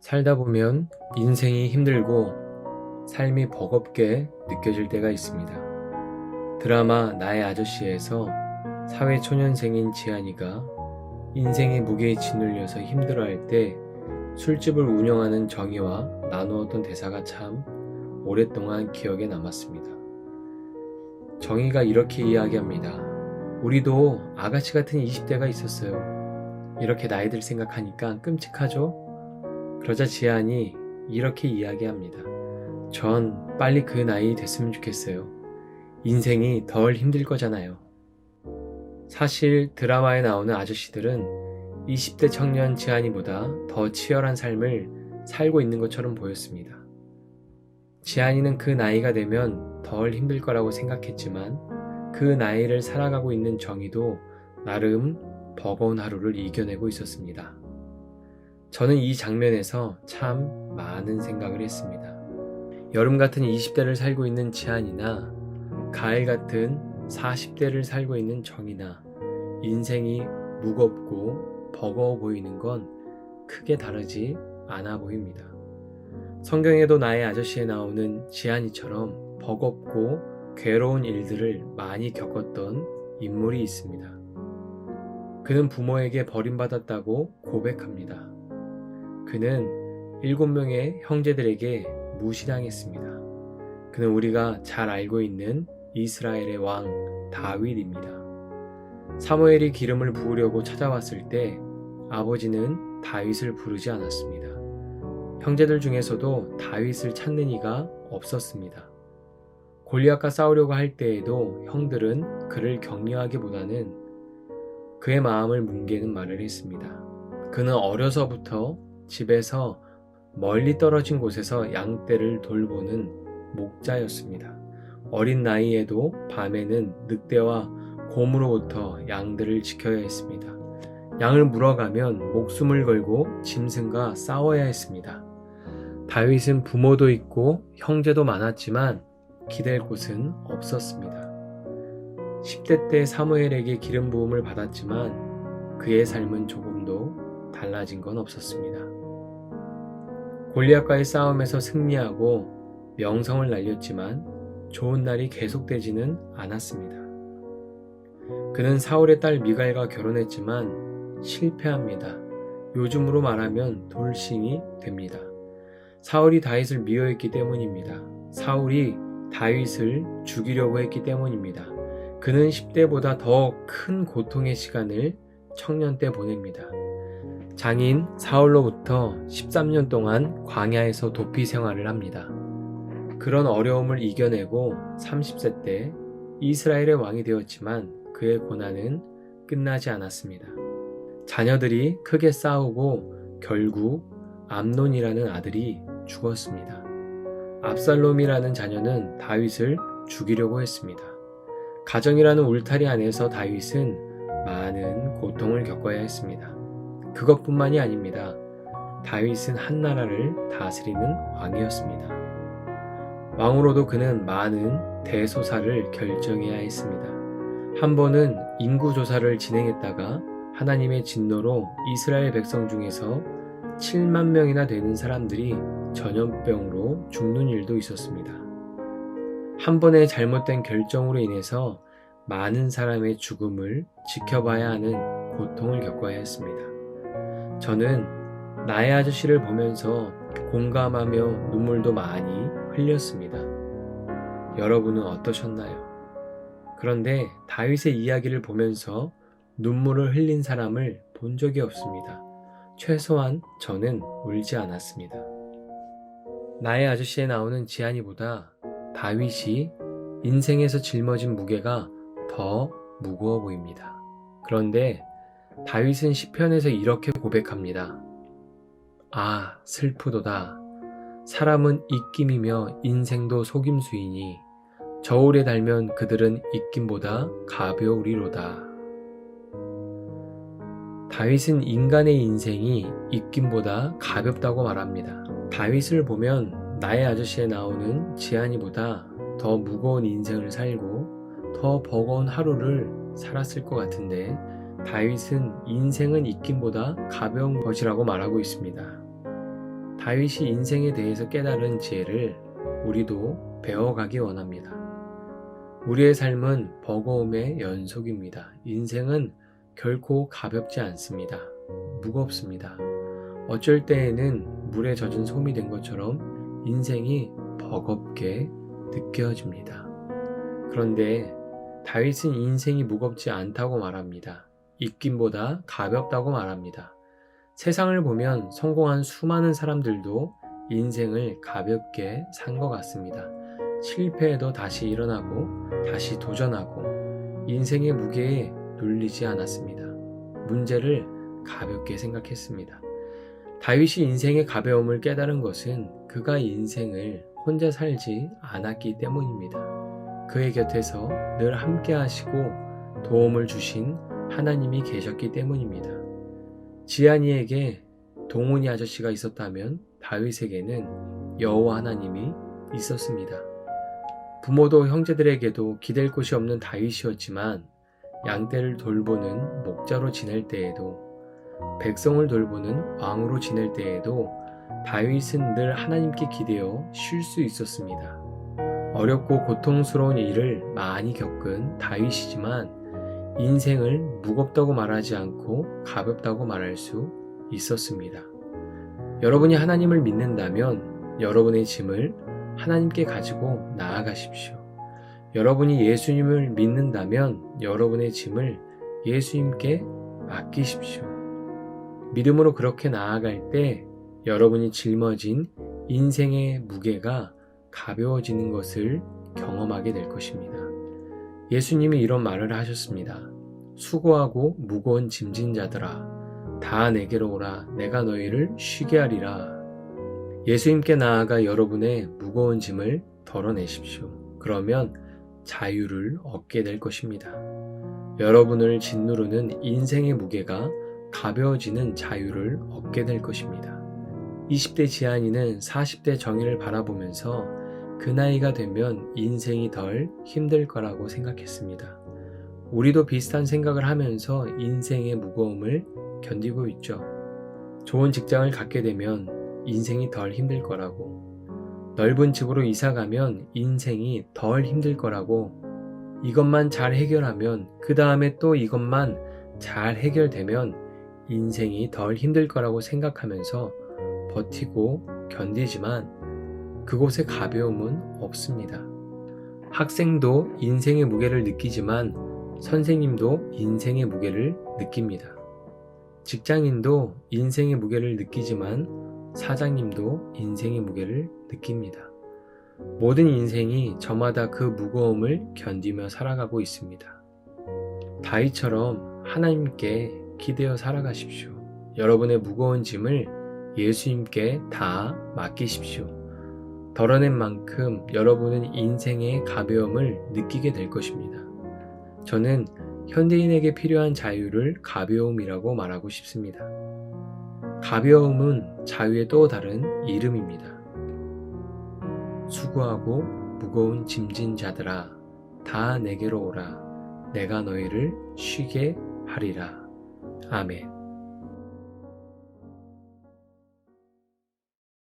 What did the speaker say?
살다 보면 인생이 힘들고 삶이 버겁게 느껴질 때가 있습니다. 드라마 나의 아저씨에서 사회초년생인 지한이가 인생의 무게에 짓눌려서 힘들어할 때 술집을 운영하는 정희와 나누었던 대사가 참 오랫동안 기억에 남았습니다. 정희가 이렇게 이야기합니다. 우리도 아가씨 같은 20대가 있었어요. 이렇게 나이들 생각하니까 끔찍하죠? 그러자 지한이 이렇게 이야기합니다. 전 빨리 그 나이 됐으면 좋겠어요. 인생이 덜 힘들 거잖아요. 사실 드라마에 나오는 아저씨들은 20대 청년 지한이보다 더 치열한 삶을 살고 있는 것처럼 보였습니다. 지한이는 그 나이가 되면 덜 힘들 거라고 생각했지만 그 나이를 살아가고 있는 정희도 나름 버거운 하루를 이겨내고 있었습니다. 저는 이 장면에서 참 많은 생각을 했습니다. 여름 같은 20대를 살고 있는 지한이나 가을 같은 40대를 살고 있는 정희나 인생이 무겁고 버거워 보이는 건 크게 다르지 않아 보입니다. 성경에도 나의 아저씨에 나오는 지한이처럼 버겁고 괴로운 일들을 많이 겪었던 인물이 있습니다. 그는 부모에게 버림받았다고 고백합니다. 그는 7명의 형제들에게 무시당했습니다. 그는 우리가 잘 알고 있는 이스라엘의 왕 다윗입니다. 사무엘이 기름을 부으려고 찾아왔을 때 아버지는 다윗을 부르지 않았습니다. 형제들 중에서도 다윗을 찾는 이가 없었습니다. 골리앗과 싸우려고 할 때에도 형들은 그를 격려하기보다는 그의 마음을 뭉개는 말을 했습니다. 그는 어려서부터 집에서 멀리 떨어진 곳에서 양떼를 돌보는 목자였습니다. 어린 나이에도 밤에는 늑대와 곰으로부터 양들을 지켜야 했습니다. 양을 물어가면 목숨을 걸고 짐승과 싸워야 했습니다. 다윗은 부모도 있고 형제도 많았지만 기댈 곳은 없었습니다. 10대 때 사무엘에게 기름 부음을 받았지만 그의 삶은 조금도 달라진 건 없었습니다. 골리앗과의 싸움에서 승리하고 명성을 날렸지만 좋은 날이 계속되지는 않았습니다. 그는 사울의 딸 미갈과 결혼했지만 실패합니다. 요즘으로 말하면 돌싱이 됩니다. 사울이 다윗을 미워했기 때문입니다. 사울이 다윗을 죽이려고 했기 때문입니다. 그는 10대보다 더 큰 고통의 시간을 청년 때 보냅니다. 장인 사울로부터 13년 동안 광야에서 도피 생활을 합니다. 그런 어려움을 이겨내고 30세 때 이스라엘의 왕이 되었지만 그의 고난은 끝나지 않았습니다. 자녀들이 크게 싸우고 결국 암논이라는 아들이 죽었습니다. 압살롬이라는 자녀는 다윗을 죽이려고 했습니다. 가정이라는 울타리 안에서 다윗은 많은 고통을 겪어야 했습니다. 그것뿐만이 아닙니다. 다윗은 한 나라를 다스리는 왕이었습니다. 왕으로도 그는 많은 대소사를 결정해야 했습니다. 한 번은 인구조사를 진행했다가 하나님의 진노로 이스라엘 백성 중에서 7만 명이나 되는 사람들이 전염병으로 죽는 일도 있었습니다. 한 번의 잘못된 결정으로 인해서 많은 사람의 죽음을 지켜봐야 하는 고통을 겪어야 했습니다. 저는 나의 아저씨를 보면서 공감하며 눈물도 많이 흘렸습니다. 여러분은 어떠셨나요? 그런데 다윗의 이야기를 보면서 눈물을 흘린 사람을 본 적이 없습니다. 최소한 저는 울지 않았습니다. 나의 아저씨에 나오는 지한이보다 다윗이 인생에서 짊어진 무게가 더 무거워 보입니다. 그런데 다윗은 시편에서 이렇게 고백합니다. 아, 슬프도다. 사람은 입김이며 인생도 속임수이니 저울에 달면 그들은 입김보다 가벼우리로다. 다윗은 인간의 인생이 입김보다 가볍다고 말합니다. 다윗을 보면 나의 아저씨에 나오는 지한이보다 더 무거운 인생을 살고 더 버거운 하루를 살았을 것 같은데 다윗은 인생은 익김보다 가벼운 것이라고 말하고 있습니다. 다윗이 인생에 대해서 깨달은 지혜를 우리도 배워가기 원합니다. 우리의 삶은 버거움의 연속입니다. 인생은 결코 가볍지 않습니다. 무겁습니다. 어쩔 때에는 물에 젖은 솜이 된 것처럼 인생이 버겁게 느껴집니다. 그런데 다윗은 인생이 무겁지 않다고 말합니다. 익김보다 가볍다고 말합니다. 세상을 보면 성공한 수많은 사람들도 인생을 가볍게 산 것 같습니다. 실패해도 다시 일어나고 다시 도전하고 인생의 무게에 눌리지 않았습니다. 문제를 가볍게 생각했습니다. 다윗이 인생의 가벼움을 깨달은 것은 그가 인생을 혼자 살지 않았기 때문입니다. 그의 곁에서 늘 함께 하시고 도움을 주신 하나님이 계셨기 때문입니다. 지한이에게 동훈이 아저씨가 있었다면 다윗에게는 여호와 하나님이 있었습니다. 부모도 형제들에게도 기댈 곳이 없는 다윗이었지만 양떼를 돌보는 목자로 지낼 때에도 백성을 돌보는 왕으로 지낼 때에도 다윗은 늘 하나님께 기대어 쉴 수 있었습니다. 어렵고 고통스러운 일을 많이 겪은 다윗이지만 인생을 무겁다고 말하지 않고 가볍다고 말할 수 있었습니다. 여러분이 하나님을 믿는다면 여러분의 짐을 하나님께 가지고 나아가십시오. 여러분이 예수님을 믿는다면 여러분의 짐을 예수님께 맡기십시오. 믿음으로 그렇게 나아갈 때 여러분이 짊어진 인생의 무게가 가벼워지는 것을 경험하게 될 것입니다. 예수님이 이런 말을 하셨습니다. 수고하고 무거운 짐진 자들아, 다 내게로 오라. 내가 너희를 쉬게 하리라. 예수님께 나아가 여러분의 무거운 짐을 덜어내십시오. 그러면 자유를 얻게 될 것입니다. 여러분을 짓누르는 인생의 무게가 가벼워지는 자유를 얻게 될 것입니다. 20대 지한이는 40대 정의를 바라보면서 그 나이가 되면 인생이 덜 힘들 거라고 생각했습니다. 우리도 비슷한 생각을 하면서 인생의 무거움을 견디고 있죠. 좋은 직장을 갖게 되면 인생이 덜 힘들 거라고, 넓은 집으로 이사 가면 인생이 덜 힘들 거라고, 이것만 잘 해결하면 그 다음에 또 이것만 잘 해결되면 인생이 덜 힘들 거라고 생각하면서 버티고 견디지만 그곳에 가벼움은 없습니다. 학생도 인생의 무게를 느끼지만 선생님도 인생의 무게를 느낍니다. 직장인도 인생의 무게를 느끼지만 사장님도 인생의 무게를 느낍니다. 모든 인생이 저마다 그 무거움을 견디며 살아가고 있습니다. 다윗처럼 하나님께 기대어 살아가십시오. 여러분의 무거운 짐을 예수님께 다 맡기십시오. 덜어낸 만큼 여러분은 인생의 가벼움을 느끼게 될 것입니다. 저는 현대인에게 필요한 자유를 가벼움이라고 말하고 싶습니다. 가벼움은 자유의 또 다른 이름입니다. 수고하고 무거운 짐진 자들아, 다 내게로 오라. 내가 너희를 쉬게 하리라. 아멘.